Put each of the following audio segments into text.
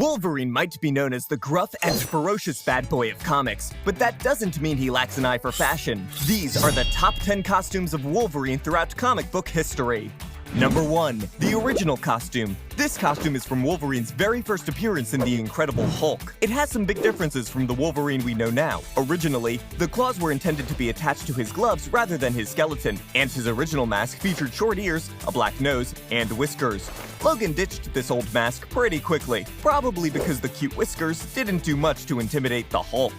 Wolverine might be known as the gruff and ferocious bad boy of comics, but that doesn't mean he lacks an eye for fashion. These are the top 10 costumes of Wolverine throughout comic book history. Number 1. The original costume. This costume is from Wolverine's very first appearance in The Incredible Hulk. It has some big differences from the Wolverine we know now. Originally, the claws were intended to be attached to his gloves rather than his skeleton, and his original mask featured short ears, a black nose, and whiskers. Logan ditched this old mask pretty quickly, probably because the cute whiskers didn't do much to intimidate the Hulk.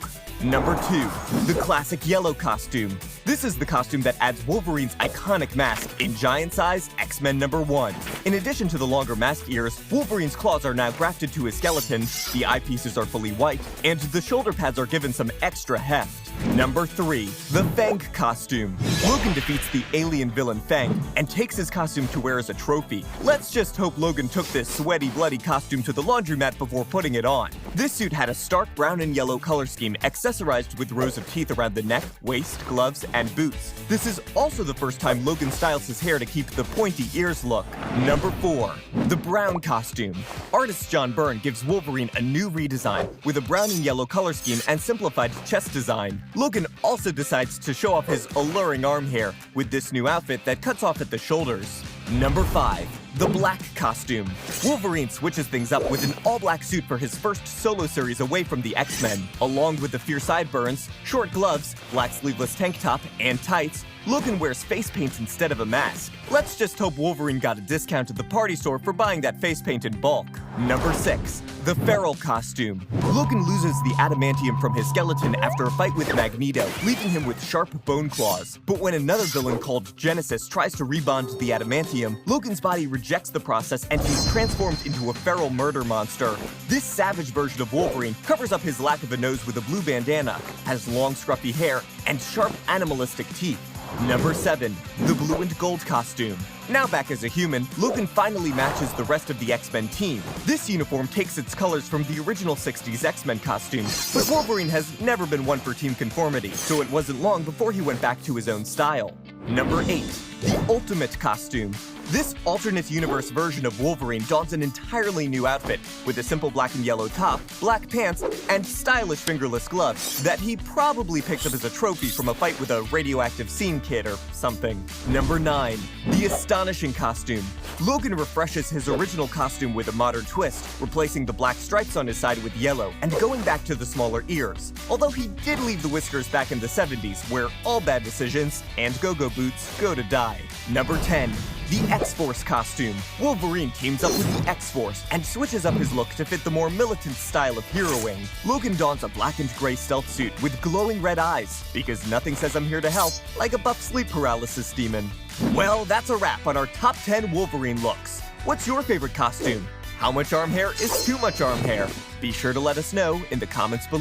Number 2. The classic yellow costume. This is the costume that adds Wolverine's iconic mask in giant-sized X-Men #1. In addition to the longer mask ears, Wolverine's claws are now grafted to his skeleton, the eyepieces are fully white, and the shoulder pads are given some extra heft. Number 3. The Fang costume. Logan defeats the alien villain Fang and takes his costume to wear as a trophy. Let's just hope Logan took this sweaty, bloody costume to the laundromat before putting it on. This suit had a stark brown and yellow color scheme accessorized with rows of teeth around the neck, waist, gloves, and boots. This is also the first time Logan styles his hair to keep the pointy ears look. Number 4. The brown costume. Artist John Byrne gives Wolverine a new redesign with a brown and yellow color scheme and simplified chest design. Logan also decides to show off his alluring arm hair with this new outfit that cuts off at the shoulders. Number 5. The black costume. Wolverine switches things up with an all-black suit for his first solo series away from the X-Men. Along with the fierce sideburns, short gloves, black sleeveless tank top, and tights, Logan wears face paint instead of a mask. Let's just hope Wolverine got a discount at the party store for buying that face paint in bulk. Number 6. The feral costume. Logan loses the adamantium from his skeleton after a fight with Magneto, leaving him with sharp bone claws. But when another villain called Genesis tries to rebond the adamantium, Logan's body rejects the process and he's transformed into a feral murder monster. This savage version of Wolverine covers up his lack of a nose with a blue bandana, has long scruffy hair, and sharp animalistic teeth. Number 7. The blue and gold costume. Now back as a human, Logan finally matches the rest of the X-Men team. This uniform takes its colors from the original 60s X-Men costume, but Wolverine has never been one for team conformity, so it wasn't long before he went back to his own style. Number 8. The ultimate costume. This alternate universe version of Wolverine dons an entirely new outfit with a simple black and yellow top, black pants, and stylish fingerless gloves that he probably picked up as a trophy from a fight with a radioactive scene kid or something. Number 9. The astonishing costume. Logan refreshes his original costume with a modern twist, replacing the black stripes on his side with yellow and going back to the smaller ears. Although he did leave the whiskers back in the 70s, where all bad decisions and go-go boots go to die. Number 10. The X-Force costume. Wolverine teams up with the X-Force and switches up his look to fit the more militant style of heroing. Logan dons a black and gray stealth suit with glowing red eyes, because nothing says I'm here to help like a buff sleep paralysis demon. Well, that's a wrap on our top 10 Wolverine looks. What's your favorite costume? How much arm hair is too much arm hair? Be sure to let us know in the comments below.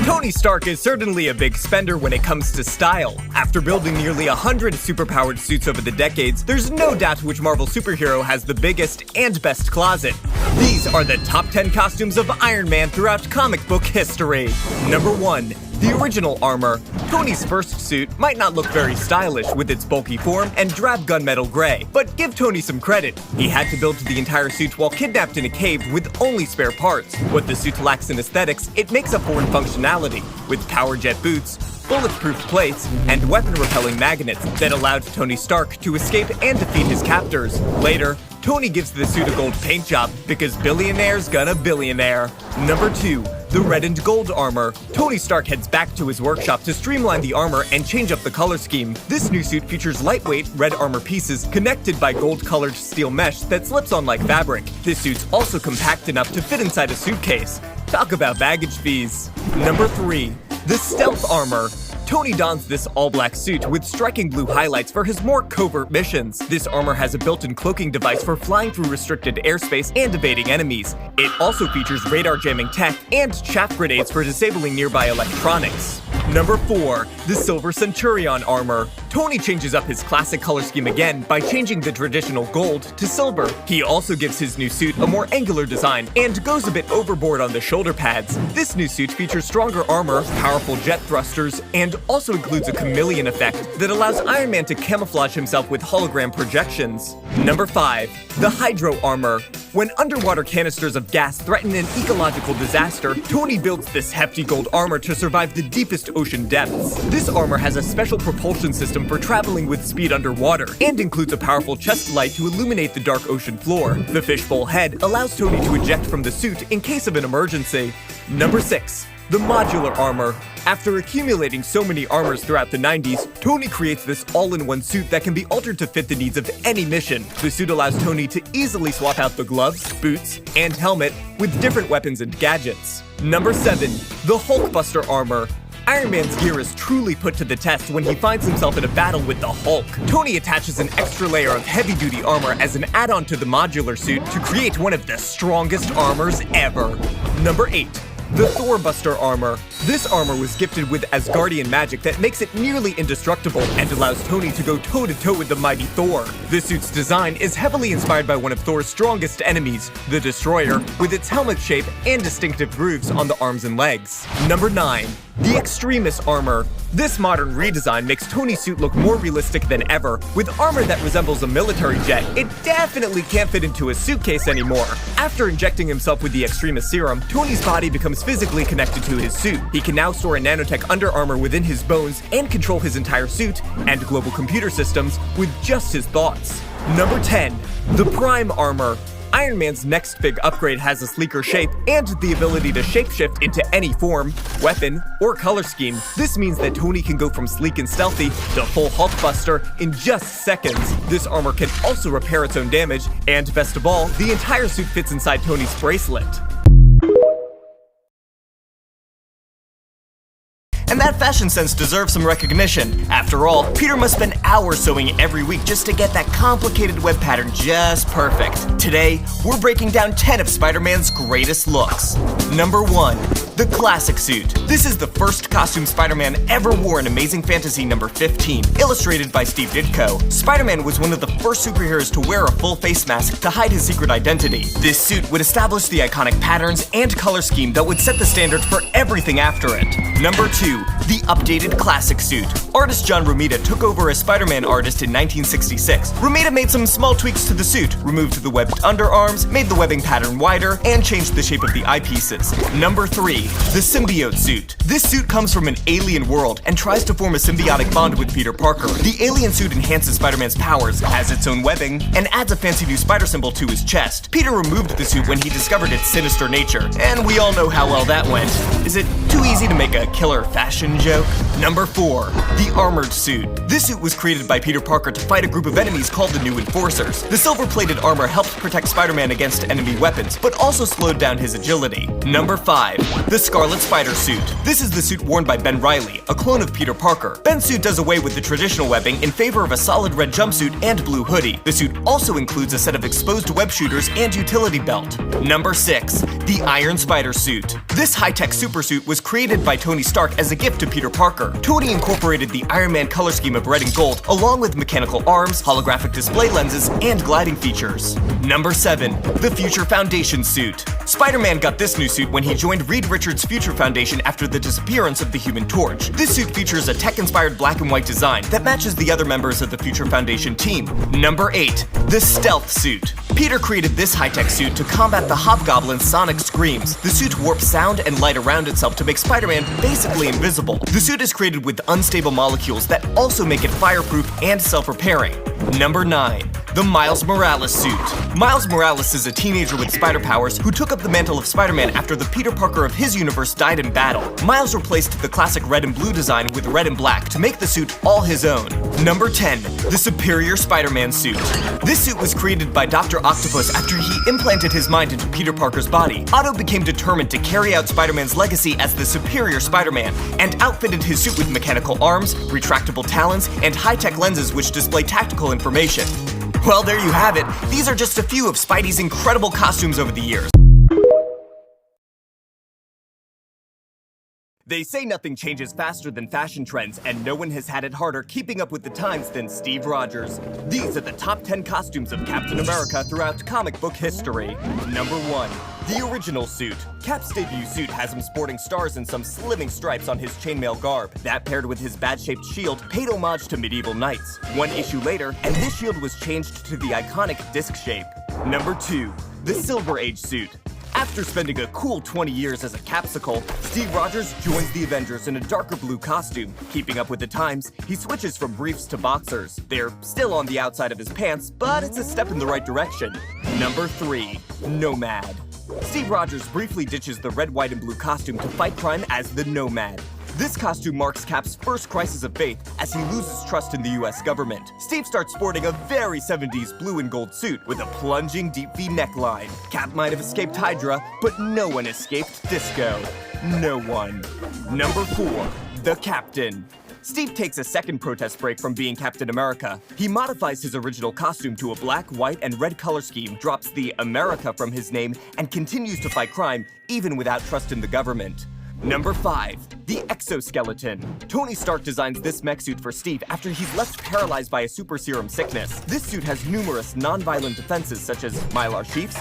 Tony Stark is certainly a big spender when it comes to style. After building nearly 100 superpowered suits over the decades, there's no doubt which Marvel superhero has the biggest and best closet. These are the top 10 costumes of Iron Man throughout comic book history. Number 1. The original armor. Tony's first suit might not look very stylish with its bulky form and drab gunmetal gray, but give Tony some credit. He had to build the entire suit while kidnapped in a cave with only spare parts. What the suit lacks in aesthetics, it makes up for in functionality, with power jet boots, bulletproof plates, and weapon-repelling magnets that allowed Tony Stark to escape and defeat his captors. Later, Tony gives the suit a gold paint job because billionaire's gonna billionaire. Number 2. The red and gold armor. Tony Stark heads back to his workshop to streamline the armor and change up the color scheme. This new suit features lightweight red armor pieces connected by gold-colored steel mesh that slips on like fabric. This suit's also compact enough to fit inside a suitcase. Talk about baggage fees. Number 3. The stealth armor. Tony dons this all-black suit with striking blue highlights for his more covert missions. This armor has a built-in cloaking device for flying through restricted airspace and evading enemies. It also features radar jamming tech and chaff grenades for disabling nearby electronics. Number 4. The Silver Centurion armor. Tony changes up his classic color scheme again by changing the traditional gold to silver. He also gives his new suit a more angular design and goes a bit overboard on the shoulder pads. This new suit features stronger armor, powerful jet thrusters, and also includes a chameleon effect that allows Iron Man to camouflage himself with hologram projections. Number 5. The Hydro Armor. When underwater canisters of gas threaten an ecological disaster, Tony builds this hefty gold armor to survive the deepest ocean depths. This armor has a special propulsion system for traveling with speed underwater, and includes a powerful chest light to illuminate the dark ocean floor. The fishbowl head allows Tony to eject from the suit in case of an emergency. Number 6. The Modular Armor. After accumulating so many armors throughout the 90s, Tony creates this all-in-one suit that can be altered to fit the needs of any mission. The suit allows Tony to easily swap out the gloves, boots, and helmet with different weapons and gadgets. Number 7. The Hulkbuster Armor. Iron Man's gear is truly put to the test when he finds himself in a battle with the Hulk. Tony attaches an extra layer of heavy-duty armor as an add-on to the modular suit to create one of the strongest armors ever. Number 8. The Thorbuster Armor. This armor was gifted with Asgardian magic that makes it nearly indestructible and allows Tony to go toe-to-toe with the mighty Thor. This suit's design is heavily inspired by one of Thor's strongest enemies, the Destroyer, with its helmet shape and distinctive grooves on the arms and legs. Number 9. The Extremis Armor. This modern redesign makes Tony's suit look more realistic than ever. With armor that resembles a military jet, it definitely can't fit into a suitcase anymore. After injecting himself with the Extremis serum, Tony's body becomes physically connected to his suit. He can now store a nanotech under armor within his bones and control his entire suit and global computer systems with just his thoughts. Number 10. The Prime Armor. Iron Man's next big upgrade has a sleeker shape and the ability to shapeshift into any form, weapon, or color scheme. This means that Tony can go from sleek and stealthy to full Hulkbuster in just seconds. This armor can also repair its own damage, and best of all, the entire suit fits inside Tony's bracelet. And that fashion sense deserves some recognition. After all, Peter must spend hours sewing every week just to get that complicated web pattern just perfect. Today, we're breaking down 10 of Spider-Man's greatest looks. Number 1. The Classic Suit. This is the first costume Spider-Man ever wore in Amazing Fantasy number 15, illustrated by Steve Ditko. Spider-Man was one of the first superheroes to wear a full face mask to hide his secret identity. This suit would establish the iconic patterns and color scheme that would set the standard for everything after it. Number 2. The updated Classic Suit. Artist John Romita took over as Spider-Man artist in 1966. Romita made some small tweaks to the suit, removed the webbed underarms, made the webbing pattern wider, and changed the shape of the eyepieces. Number 3. The Symbiote Suit. This suit comes from an alien world and tries to form a symbiotic bond with Peter Parker. The alien suit enhances Spider-Man's powers, has its own webbing, and adds a fancy new spider symbol to his chest. Peter removed the suit when he discovered its sinister nature, and we all know how well that went. Is it too easy to make a killer fashion joke? Number 4. The Armored Suit. This suit was created by Peter Parker to fight a group of enemies called the New Enforcers. The silver-plated armor helped protect Spider-Man against enemy weapons, but also slowed down his agility. Number 5. The Scarlet Spider Suit. This is the suit worn by Ben Reilly, a clone of Peter Parker. Ben's suit does away with the traditional webbing in favor of a solid red jumpsuit and blue hoodie. The suit also includes a set of exposed web shooters and utility belt. Number 6. The Iron Spider Suit. This high-tech supersuit was created by Tony Stark as a gift to Peter Parker. Tony incorporated the Iron Man color scheme of red and gold, along with mechanical arms, holographic display lenses, and gliding features. Number 7. The Future Foundation Suit. Spider-Man got this new suit when he joined Reed Richards' Future Foundation after the disappearance of the Human Torch. This suit features a tech-inspired black and white design that matches the other members of the Future Foundation team. Number 8. The Stealth Suit. Peter created this high-tech suit to combat the Hobgoblin's sonic screams. The suit warps sound and light around itself to make Spider-Man basically invisible. The suit is created with unstable molecules that also make it fireproof and self-repairing. Number 9. The Miles Morales Suit. Miles Morales is a teenager with spider powers who took up the mantle of Spider-Man after the Peter Parker of his universe died in battle. Miles replaced the classic red and blue design with red and black to make the suit all his own. Number 10. The Superior Spider-Man Suit. This suit was created by Dr. Octopus after he implanted his mind into Peter Parker's body. Otto became determined to carry out Spider-Man's legacy as the Superior Spider-Man, and outfitted his suit with mechanical arms, retractable talons, and high-tech lenses which display tactical information. Well, there you have it. These are just a few of Spidey's incredible costumes over the years. They say nothing changes faster than fashion trends, and no one has had it harder keeping up with the times than Steve Rogers. These are the top 10 costumes of Captain America throughout comic book history. Number 1. The original suit. Cap's debut suit has him sporting stars and some slimming stripes on his chainmail garb. That paired with his bat-shaped shield paid homage to medieval knights. One issue later, and this shield was changed to the iconic disc shape. Number 2. The Silver Age suit. After spending a cool 20 years as a capsicle, Steve Rogers joins the Avengers in a darker blue costume. Keeping up with the times, he switches from briefs to boxers. They're still on the outside of his pants, but it's a step in the right direction. Number 3. Nomad. Steve Rogers briefly ditches the red, white, and blue costume to fight crime as the Nomad. This costume marks Cap's first crisis of faith as he loses trust in the US government. Steve starts sporting a very 70s blue and gold suit with a plunging deep V neckline. Cap might have escaped Hydra, but no one escaped Disco. No one. Number 4. The Captain. Steve takes a second protest break from being Captain America. He modifies his original costume to a black, white, and red color scheme, drops the America from his name, and continues to fight crime even without trust in the government. Number 5. The Exoskeleton. Tony Stark designs this mech suit for Steve after he's left paralyzed by a super serum sickness. This suit has numerous non-violent defenses such as mylar sheaths,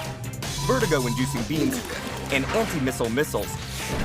vertigo-inducing beams, and anti-missile missiles.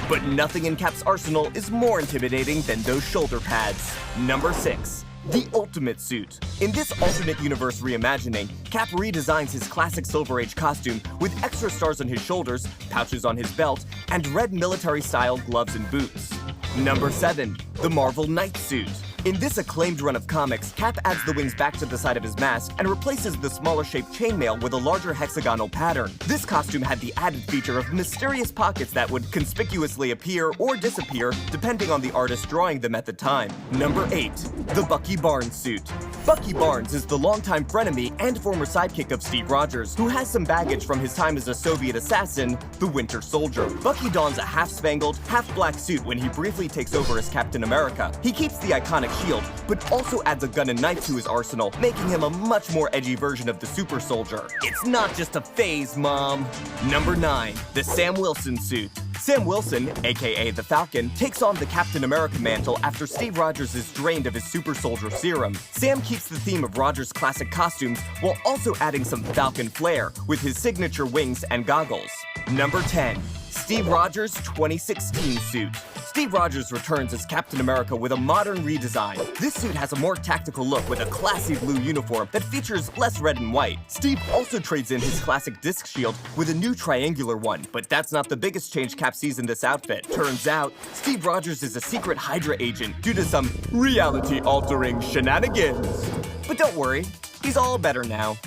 But nothing in Cap's arsenal is more intimidating than those shoulder pads. Number 6. The Ultimate Suit. In this alternate universe reimagining, Cap redesigns his classic Silver Age costume with extra stars on his shoulders, pouches on his belt, and red military-style gloves and boots. Number 7. The Marvel Knight Suit. In this acclaimed run of comics, Cap adds the wings back to the side of his mask and replaces the smaller-shaped chainmail with a larger hexagonal pattern. This costume had the added feature of mysterious pockets that would conspicuously appear or disappear depending on the artist drawing them at the time. Number 8. The Bucky Barnes Suit. Bucky Barnes is the longtime frenemy and former sidekick of Steve Rogers, who has some baggage from his time as a Soviet assassin, the Winter Soldier. Bucky dons a half-spangled, half-black suit when he briefly takes over as Captain America. He keeps the iconic shield, but also adds a gun and knife to his arsenal, making him a much more edgy version of the Super Soldier. It's not just a phase, Mom. Number 9. The Sam Wilson Suit. Sam Wilson, aka the Falcon, takes on the Captain America mantle after Steve Rogers is drained of his Super Soldier serum. Sam keeps the theme of Rogers' classic costumes while also adding some Falcon flair with his signature wings and goggles. Number 10. Steve Rogers' 2016 suit. Steve Rogers returns as Captain America with a modern redesign. This suit has a more tactical look with a classy blue uniform that features less red and white. Steve also trades in his classic disc shield with a new triangular one, but that's not the biggest change Cap sees in this outfit. Turns out, Steve Rogers is a secret Hydra agent due to some reality-altering shenanigans. But don't worry, he's all better now.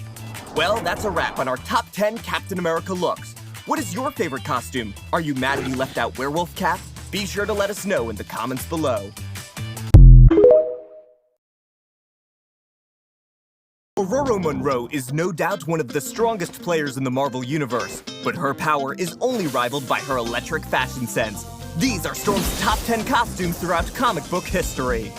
Well, that's a wrap on our top 10 Captain America looks. What is your favorite costume? Are you mad he left out Werewolf Cap? Be sure to let us know in the comments below. Ororo Munroe is no doubt one of the strongest players in the Marvel Universe, but her power is only rivaled by her electric fashion sense. These are Storm's top 10 costumes throughout comic book history.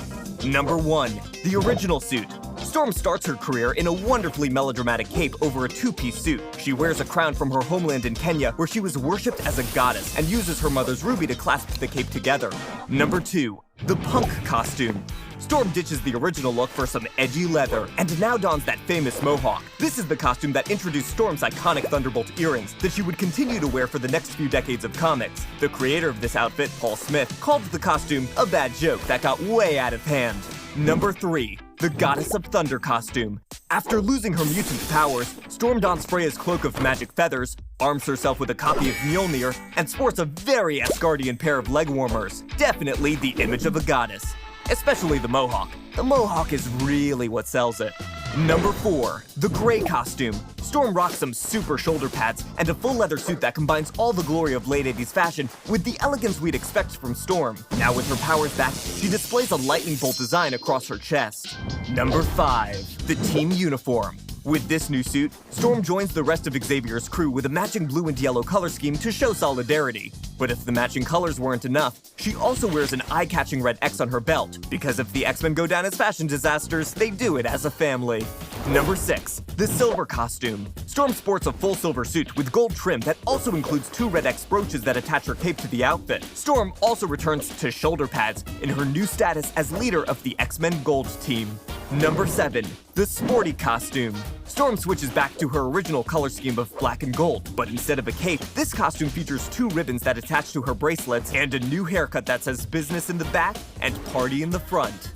Number 1. The Original Suit. Storm starts her career in a wonderfully melodramatic cape over a two-piece suit. She wears a crown from her homeland in Kenya, where she was worshipped as a goddess, and uses her mother's ruby to clasp the cape together. Number 2. The Punk Costume. Storm ditches the original look for some edgy leather, and now dons that famous mohawk. This is the costume that introduced Storm's iconic Thunderbolt earrings that she would continue to wear for the next few decades of comics. The creator of this outfit, Paul Smith, called the costume a bad joke that got way out of hand. Number 3. The Goddess of Thunder costume. After losing her mutant powers, Storm dons Freya's cloak of magic feathers, arms herself with a copy of Mjolnir, and sports a very Asgardian pair of leg warmers. Definitely the image of a goddess. Especially the mohawk. The mohawk is really what sells it. Number 4. The Gray costume. Storm rocks some super shoulder pads and a full leather suit that combines all the glory of late 80s fashion with the elegance we'd expect from Storm. Now with her powers back, she displays a lightning bolt design across her chest. Number 5. The Team Uniform. With this new suit, Storm joins the rest of Xavier's crew with a matching blue and yellow color scheme to show solidarity. But if the matching colors weren't enough, she also wears an eye-catching red X on her belt, because if the X-Men go down as fashion disasters, they do it as a family. Number 6. The Silver costume. Storm sports a full silver suit with gold trim that also includes 2 red X brooches that attach her cape to the outfit. Storm also returns to shoulder pads in her new status as leader of the X-Men Gold Team. Number 7. The sporty costume. Storm switches back to her original color scheme of black and gold, but instead of a cape, this costume features 2 ribbons that attach to her bracelets and a new haircut that says business in the back and party in the front.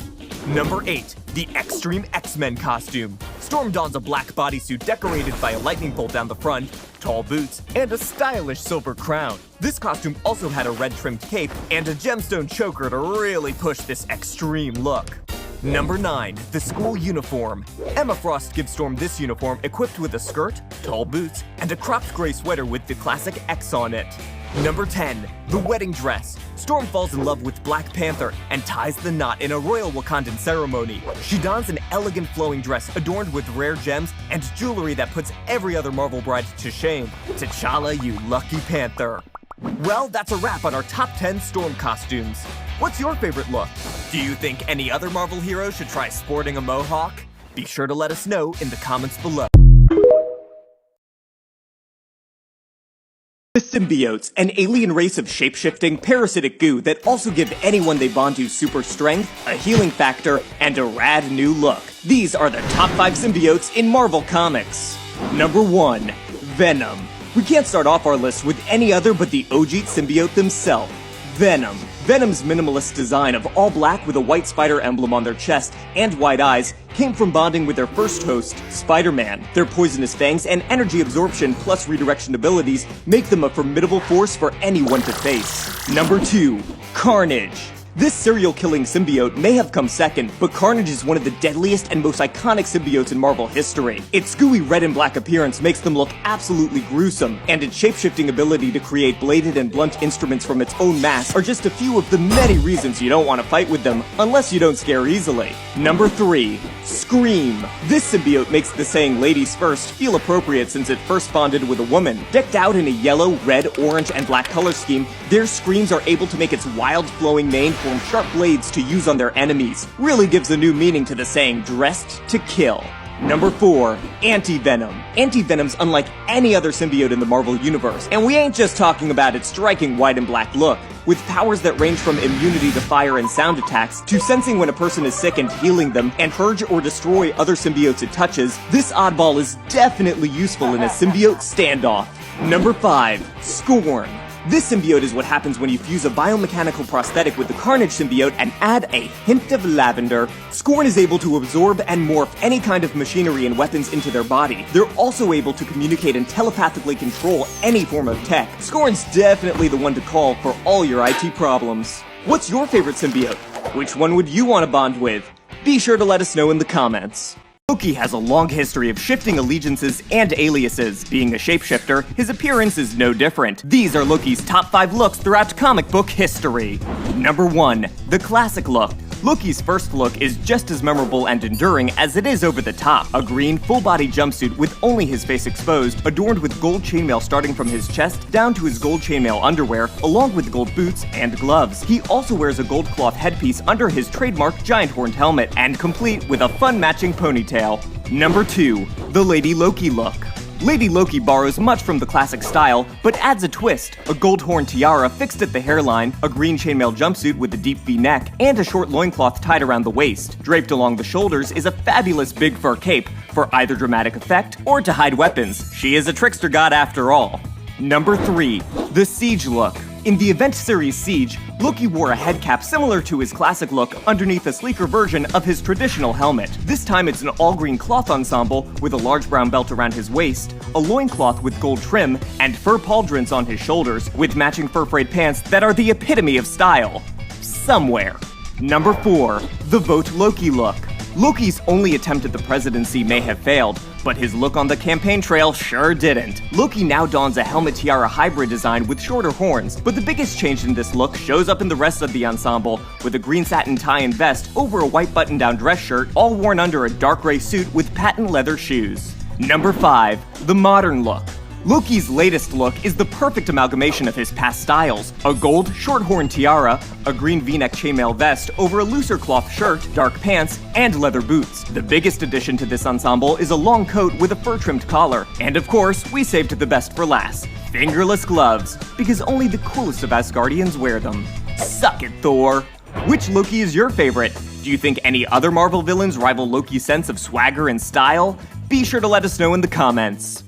Number 8. The Extreme X-Men costume. Storm dons a black bodysuit decorated by a lightning bolt down the front, tall boots, and a stylish silver crown. This costume also had a red trimmed cape and a gemstone choker to really push this extreme look. Number 9. The school uniform. Emma Frost gives Storm this uniform equipped with a skirt, tall boots, and a cropped gray sweater with the classic X on it. Number 10. The wedding dress. Storm falls in love with Black Panther and ties the knot in a royal Wakandan ceremony. She dons an elegant flowing dress adorned with rare gems and jewelry that puts every other Marvel bride to shame. T'Challa, you lucky panther. Well, that's a wrap on our top 10 Storm costumes. What's your favorite look? Do you think any other Marvel hero should try sporting a mohawk? Be sure to let us know in the comments below. The symbiotes, an alien race of shape-shifting, parasitic goo that also give anyone they bond to super strength, a healing factor, and a rad new look. These are the top 5 symbiotes in Marvel Comics. Number 1. Venom. We can't start off our list with any other but the OG symbiote themselves, Venom. Venom's minimalist design of all black with a white spider emblem on their chest and wide eyes came from bonding with their first host, Spider-Man. Their poisonous fangs and energy absorption plus redirection abilities make them a formidable force for anyone to face. Number 2. Carnage. This serial-killing symbiote may have come second, but Carnage is one of the deadliest and most iconic symbiotes in Marvel history. Its gooey red and black appearance makes them look absolutely gruesome, and its shape-shifting ability to create bladed and blunt instruments from its own mass are just a few of the many reasons you don't want to fight with them, unless you don't scare easily. Number 3. Scream. This symbiote makes the saying ladies first feel appropriate since it first bonded with a woman. Decked out in a yellow, red, orange, and black color scheme, their screams are able to make its wild flowing mane form sharp blades to use on their enemies. Really gives a new meaning to the saying dressed to kill. Number 4. Anti-Venom. Anti-Venom's unlike any other symbiote in the Marvel Universe, and we ain't just talking about its striking white and black look. With powers that range from immunity to fire and sound attacks, to sensing when a person is sick and healing them, and purge or destroy other symbiotes it touches, this oddball is definitely useful in a symbiote standoff. Number 5. Scorn. This symbiote is what happens when you fuse a biomechanical prosthetic with the Carnage symbiote and add a hint of lavender. Scorn is able to absorb and morph any kind of machinery and weapons into their body. They're also able to communicate and telepathically control any form of tech. Scorn's definitely the one to call for all your IT problems. What's your favorite symbiote? Which one would you want to bond with? Be sure to let us know in the comments. Loki has a long history of shifting allegiances and aliases. Being a shapeshifter, his appearance is no different. These are Loki's top 5 looks throughout comic book history. Number 1. The classic look. Loki's first look is just as memorable and enduring as it is over the top. A green, full-body jumpsuit with only his face exposed, adorned with gold chainmail starting from his chest down to his gold chainmail underwear, along with gold boots and gloves. He also wears a gold cloth headpiece under his trademark giant horned helmet, and complete with a fun matching ponytail. Number 2. The Lady Loki look. Lady Loki borrows much from the classic style, but adds a twist. A gold horn tiara fixed at the hairline, a green chainmail jumpsuit with a deep V-neck, and a short loincloth tied around the waist. Draped along the shoulders is a fabulous big fur cape, for either dramatic effect or to hide weapons. She is a trickster god after all. Number 3. The Siege look. In the event series Siege, Loki wore a head cap similar to his classic look underneath a sleeker version of his traditional helmet. This time it's an all-green cloth ensemble with a large brown belt around his waist, a loincloth with gold trim, and fur pauldrons on his shoulders, with matching fur frayed pants that are the epitome of style. Somewhere. Number 4. The Vote Loki look. Loki's only attempt at the presidency may have failed, but his look on the campaign trail sure didn't. Loki now dons a helmet tiara hybrid design with shorter horns, but the biggest change in this look shows up in the rest of the ensemble, with a green satin tie and vest over a white button-down dress shirt, all worn under a dark gray suit with patent leather shoes. Number 5. The modern look. Loki's latest look is the perfect amalgamation of his past styles. A gold, short-horn tiara, a green V-neck chainmail vest over a looser cloth shirt, dark pants, and leather boots. The biggest addition to this ensemble is a long coat with a fur-trimmed collar. And of course, we saved the best for last. Fingerless gloves, because only the coolest of Asgardians wear them. Suck it, Thor! Which Loki is your favorite? Do you think any other Marvel villains rival Loki's sense of swagger and style? Be sure to let us know in the comments.